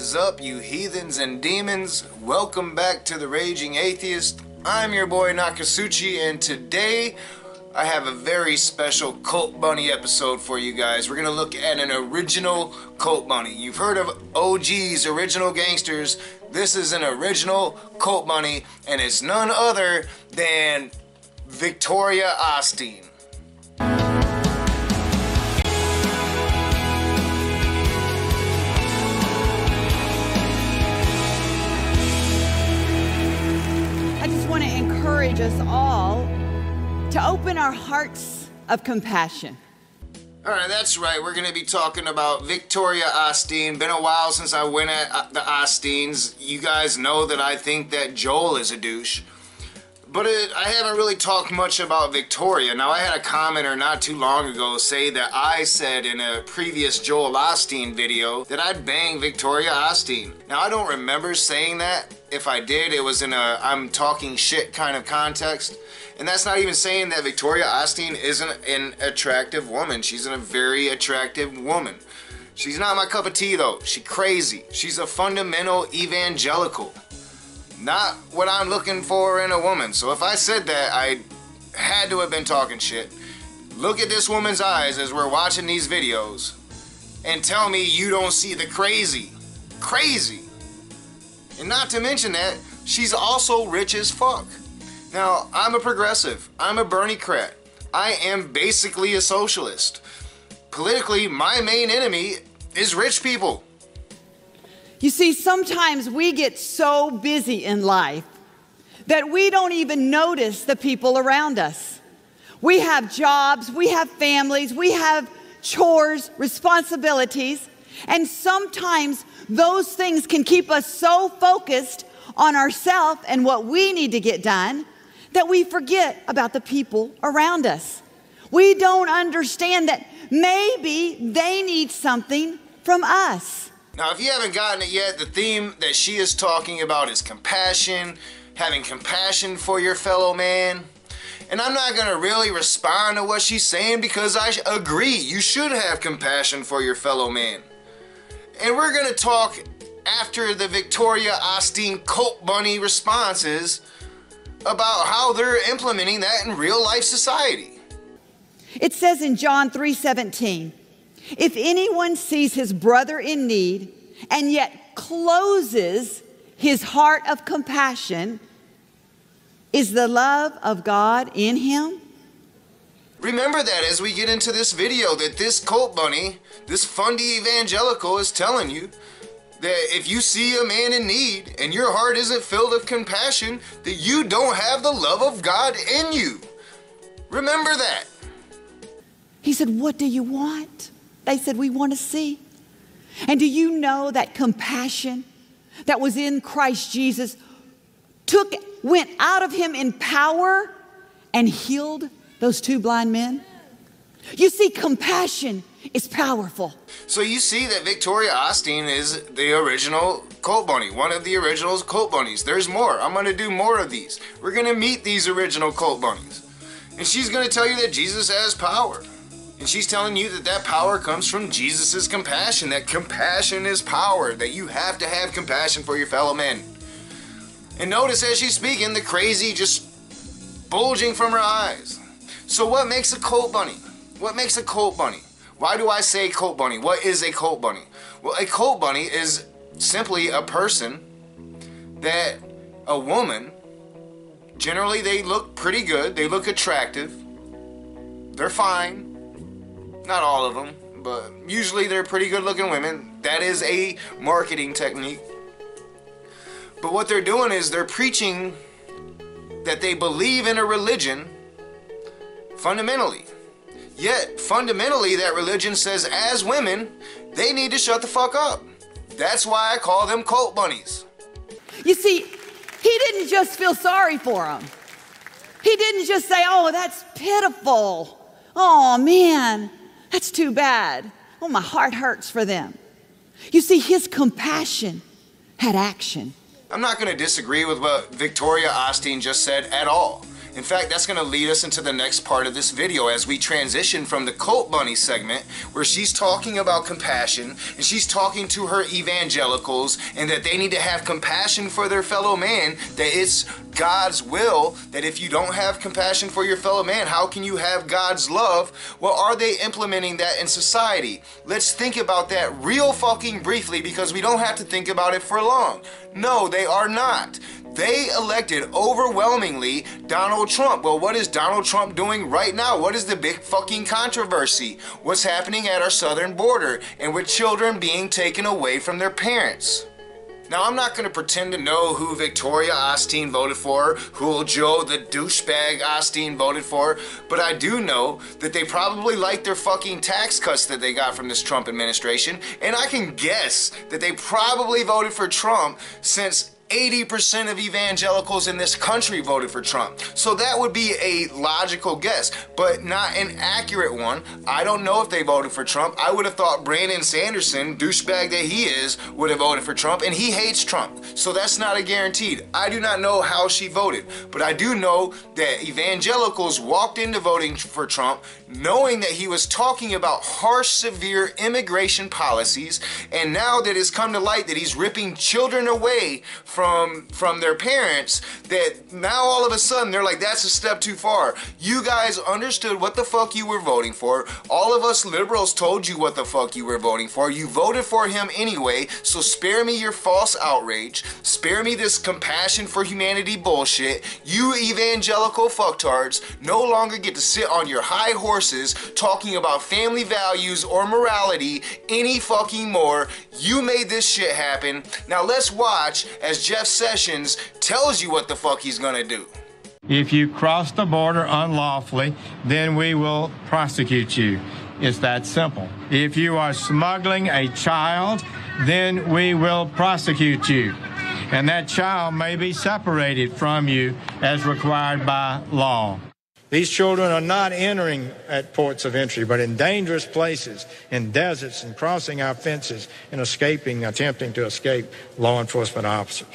is up, you heathens and demons? Welcome back to The Raging Atheist. I'm your boy Nakasuchi, and today I have a very special Cult Bunny episode for you guys. We're going to look at an original Cult Bunny. You've heard of OGs, original gangsters. This is an original Cult Bunny, and it's none other than Victoria Osteen. Encourage us all to open our hearts of compassion. Alright, that's right. We're going to be talking about Victoria Osteen. Been a while since I went at the Osteens. You guys know that I think that Joel is a douche. But I haven't really talked much about Victoria. Now, I had a commenter not too long ago say that I said in a previous Joel Osteen video that I'd bang Victoria Osteen. Now, I don't remember saying that. If I did, it was in a I'm talking shit kind of context. And that's not even saying that Victoria Osteen isn't an attractive woman. She's a very attractive woman. She's not my cup of tea, though. She's crazy. She's a fundamental evangelical. Not what I'm looking for in a woman. So if I said that, I had to have been talking shit. Look at this woman's eyes as we're watching these videos and tell me you don't see the crazy. Crazy. And not to mention that, she's also rich as fuck. Now, I'm a progressive. I'm a Bernie-crat. I am basically a socialist. Politically, my main enemy is rich people. You see, sometimes we get so busy in life that we don't even notice the people around us. We have jobs, we have families, we have chores, responsibilities, and sometimes those things can keep us so focused on ourselves and what we need to get done that we forget about the people around us. We don't understand that maybe they need something from us. Now, if you haven't gotten it yet, the theme that she is talking about is compassion, having compassion for your fellow man. And I'm not going to really respond to what she's saying because I agree, you should have compassion for your fellow man. And we're going to talk after the Victoria Osteen Cult Bunny responses about how they're implementing that in real life society. It says in John 3:17, if anyone sees his brother in need and yet closes his heart of compassion, is the love of God in him? Remember that as we get into this video, that this Cult Bunny, this fundy evangelical is telling you that if you see a man in need and your heart isn't filled with compassion, that you don't have the love of God in you. Remember that. He said, what do you want? They said, we want to see. And do you know that compassion that was in Christ Jesus went out of him in power and healed those two blind men? You see, compassion is powerful. So you see that Victoria Osteen is the original Cult Bunny, one of the original Cult Bunnies. There's more. I'm going to do more of these. We're going to meet these original Cult Bunnies. And she's going to tell you that Jesus has power. And she's telling you that that power comes from Jesus' compassion, that compassion is power, that you have to have compassion for your fellow men. And notice as she's speaking, the crazy just bulging from her eyes. So what makes a Cult Bunny? What makes a Cult Bunny? Why do I say Cult Bunny? What is a Cult Bunny? Well, a Cult Bunny is simply a person that a woman, generally they look pretty good, they look attractive, they're fine. Not all of them, but usually they're pretty good looking women. That is a marketing technique. But what they're doing is they're preaching that they believe in a religion fundamentally. Yet, fundamentally, that religion says as women, they need to shut the fuck up. That's why I call them Cult Bunnies. You see, he didn't just feel sorry for them. He didn't just say, oh, that's pitiful. Oh, man. That's too bad. Oh, my heart hurts for them. You see, his compassion had action. I'm not going to disagree with what Victoria Osteen just said at all. In fact, that's going to lead us into the next part of this video as we transition from the cult bunny segment where she's talking about compassion and she's talking to her evangelicals and that they need to have compassion for their fellow man, that it's God's will that if you don't have compassion for your fellow man, how can you have God's love? Well, are they implementing that in society? Let's think about that real fucking briefly because we don't have to think about it for long. No, they are not. They elected overwhelmingly Donald Trump. Well, what is Donald Trump doing right now? What is the big fucking controversy? What's happening at our southern border and with children being taken away from their parents? Now, I'm not going to pretend to know who Victoria Osteen voted for, who Joe the douchebag Osteen voted for, but I do know that they probably like their fucking tax cuts that they got from this Trump administration, and I can guess that they probably voted for Trump since 80% of evangelicals in this country voted for Trump. So that would be a logical guess, but not an accurate one. I don't know if they voted for Trump. I would have thought Brandon Sanderson, douchebag that he is, would have voted for Trump, and he hates Trump. So that's not a guaranteed. I do not know how she voted, but I do know that evangelicals walked into voting for Trump knowing that he was talking about harsh, severe immigration policies, and now that it's come to light that he's ripping children away from their parents, that now all of a sudden they're like, that's a step too far. You guys understood what the fuck you were voting for. All of us liberals told you what the fuck you were voting for. You voted for him anyway, so spare me your false outrage. Spare me this compassion for humanity bullshit. You evangelical fucktards no longer get to sit on your high horses talking about family values or morality any fucking more. You made this shit happen. Now let's watch as Jeff Sessions tells you what the fuck he's gonna do. If you cross the border unlawfully, then we will prosecute you. It's that simple. If you are smuggling a child, then we will prosecute you. And that child may be separated from you as required by law. These children are not entering at ports of entry, but in dangerous places, in deserts, and crossing our fences and attempting to escape law enforcement officers.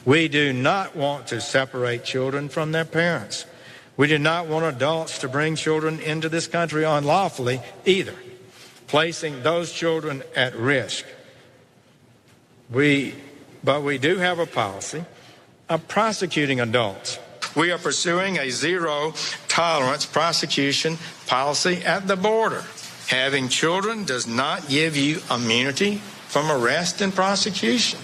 We do not want to separate children from their parents. We do not want adults to bring children into this country unlawfully either, placing those children at risk. But we do have a policy of prosecuting adults. We are pursuing a zero-tolerance prosecution policy at the border. Having children does not give you immunity from arrest and prosecution.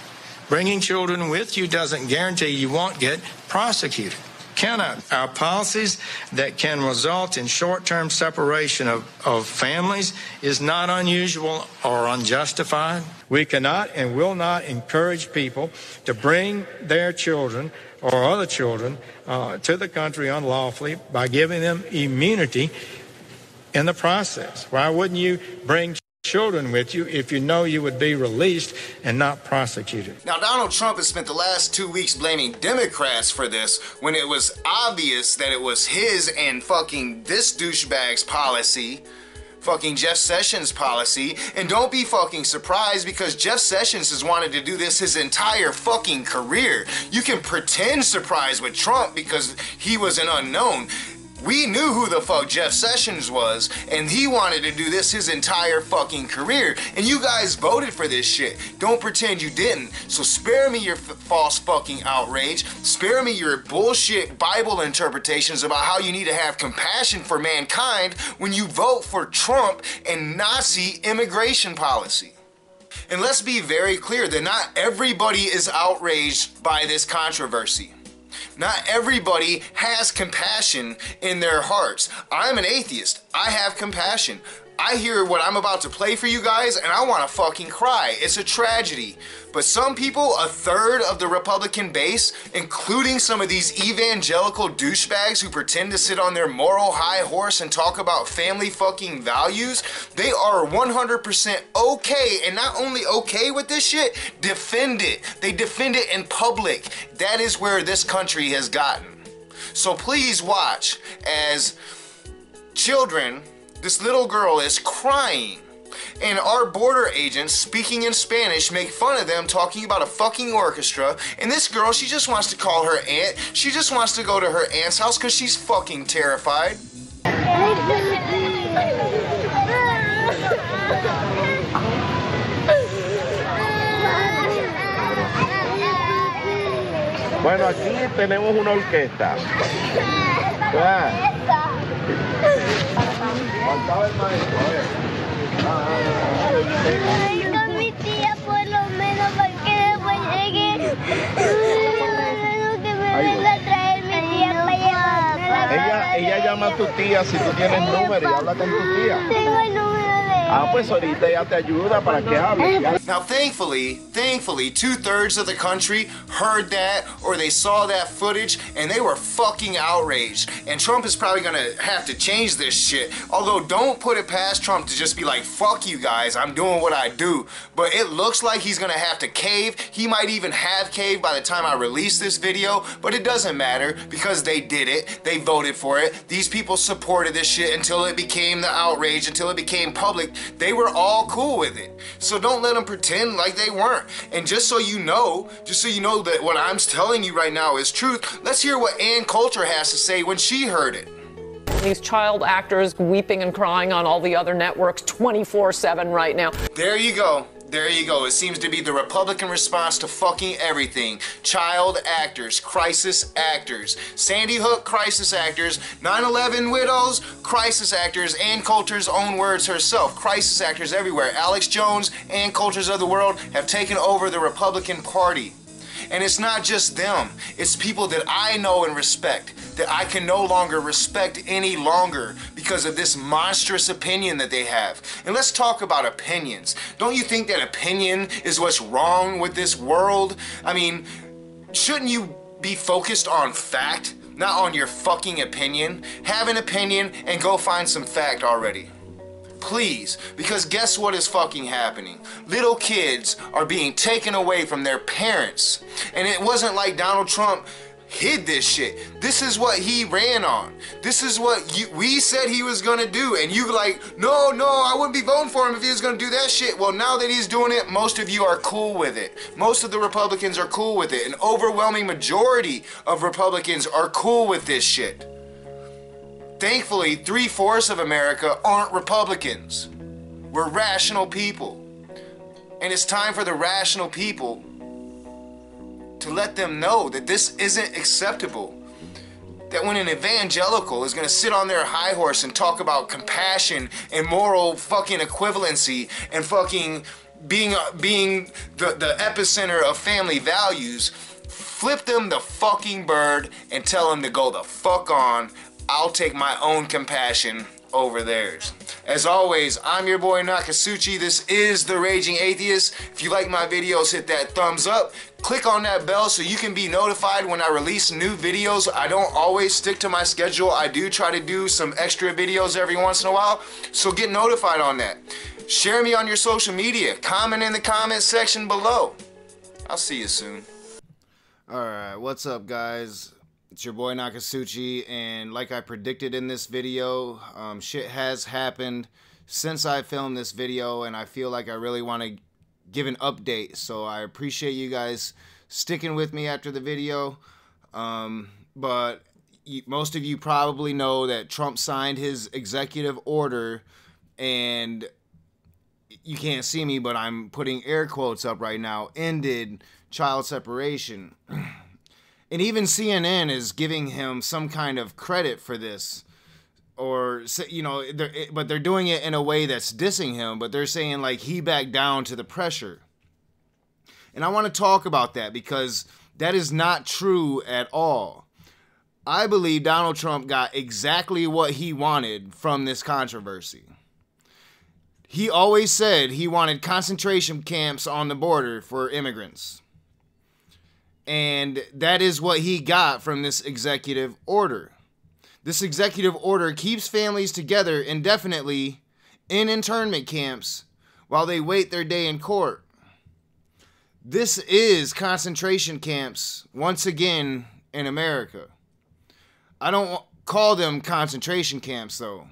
Bringing children with you doesn't guarantee you won't get prosecuted. Cannot. Our policies that can result in short-term separation of families is not unusual or unjustified. We cannot and will not encourage people to bring their children or other children to the country unlawfully by giving them immunity in the process. Why wouldn't you bring children with you if you know you would be released and not prosecuted? Now, Donald Trump has spent the last 2 weeks blaming Democrats for this when it was obvious that it was his and fucking this douchebag's policy, fucking Jeff Sessions' policy. And don't be fucking surprised because Jeff Sessions has wanted to do this his entire fucking career. You can pretend surprised with Trump because he was an unknown. We knew who the fuck Jeff Sessions was, and he wanted to do this his entire fucking career. And you guys voted for this shit. Don't pretend you didn't. So spare me your false fucking outrage. Spare me your bullshit Bible interpretations about how you need to have compassion for mankind when you vote for Trump and Nazi immigration policy. And let's be very clear that not everybody is outraged by this controversy. Not everybody has compassion in their hearts. I'm an atheist. I have compassion. I hear what I'm about to play for you guys and I want to fucking cry. It's a tragedy. But some people, a third of the Republican base, including some of these evangelical douchebags who pretend to sit on their moral high horse and talk about family fucking values, they are 100% okay, and not only okay with this shit, defend it. They defend it in public. That is where this country has gotten. So please watch as children, this little girl is crying And our border agents speaking in Spanish make fun of them talking about a fucking orchestra. And this girl, she just wants to call her aunt. She just wants to go to her aunt's house because she's fucking terrified. Bueno, aquí tenemos una orquesta. Faltaba el maestro, con mi tía por lo menos para que después llegue. Que me venga a traer mi tía para llevarme. Ella llama a tu tía si tú tienes número y habla con tu tía. Tengo el número de Ah, pues ahorita ya te ayuda para que hables. Now, thankfully, 2/3 of the country heard that or they saw that footage and they were fucking outraged. And Trump is probably gonna have to change this shit. Although, don't put it past Trump to just be like, fuck you guys, I'm doing what I do. But it looks like he's gonna have to cave. He might even have caved by the time I release this video, but it doesn't matter because they did it. They voted for it. These people supported this shit until it became the outrage, until it became public. They were all cool with it. So don't let them pretend like they weren't. And just so you know that what I'm telling you right now is truth, let's hear what Ann Coulter has to say when she heard it. These child actors weeping and crying on all the other networks 24/7 right now. There you go. There you go. It seems to be the Republican response to fucking everything. Child actors, crisis actors, Sandy Hook crisis actors, 9/11 widows, crisis actors, Ann Coulter's own words herself, crisis actors everywhere. Alex Jones, Ann Coulter's of the world have taken over the Republican Party. And it's not just them, it's people that I know and respect, that I can no longer respect any longer because of this monstrous opinion that they have. And let's talk about opinions. Don't you think that opinion is what's wrong with this world? I mean, shouldn't you be focused on fact, not on your fucking opinion? Have an opinion and go find some fact already. Please, because guess what is fucking happening? Little kids are being taken away from their parents. And it wasn't like Donald Trump hid this shit. This is what he ran on. This is what we said he was gonna do. And you like, no, I wouldn't be voting for him if he was gonna do that shit. Well, now that he's doing it, most of you are cool with it. Most of the Republicans are cool with it. An overwhelming majority of Republicans are cool with this shit. Thankfully, 3/4 of America aren't Republicans. We're rational people. And it's time for the rational people to let them know that this isn't acceptable. That when an evangelical is gonna sit on their high horse and talk about compassion and moral fucking equivalency and fucking being the epicenter of family values, flip them the fucking bird and tell them to go the fuck on. I'll take my own compassion over theirs. As always, I'm your boy Nakasuchi. This is The Raging Atheist. If you like my videos, hit that thumbs up. Click on that bell so you can be notified when I release new videos. I don't always stick to my schedule. I do try to do some extra videos every once in a while, so get notified on that. Share me on your social media. Comment in the comment section below. I'll see you soon. Alright, what's up guys? It's your boy Nakasuchi, and like I predicted in this video, shit has happened since I filmed this video, and I feel like I really want to give an update, so I appreciate you guys sticking with me after the video. But most of you probably know that Trump signed his executive order, and you can't see me, but I'm putting air quotes up right now, ended child separation. And even CNN is giving him some kind of credit for this, or, you know, but they're doing it in a way that's dissing him, but they're saying like he backed down to the pressure. And I want to talk about that because that is not true at all. I believe Donald Trump got exactly what he wanted from this controversy. He always said he wanted concentration camps on the border for immigrants. And that is what he got from this executive order. This executive order keeps families together indefinitely in internment camps while they wait their day in court. This is concentration camps once again in America. I don't call them concentration camps though.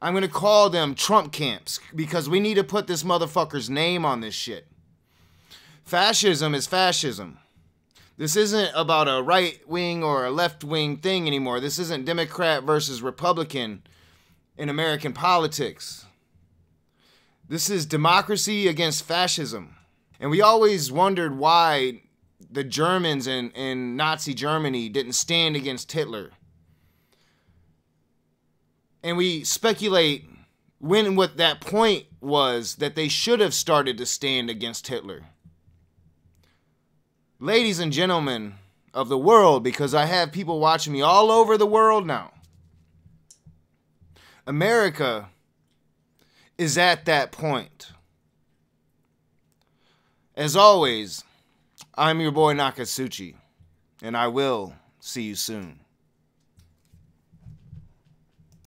I'm going to call them Trump camps because we need to put this motherfucker's name on this shit. Fascism is fascism. This isn't about a right wing or a left wing thing anymore. This isn't Democrat versus Republican in American politics. This is democracy against fascism. And we always wondered why the Germans in Nazi Germany didn't stand against Hitler. And we speculate what that point was that they should have started to stand against Hitler. Ladies and gentlemen of the world, because I have people watching me all over the world now, America is at that point. As always, I'm your boy Nakatsuchi, and I will see you soon.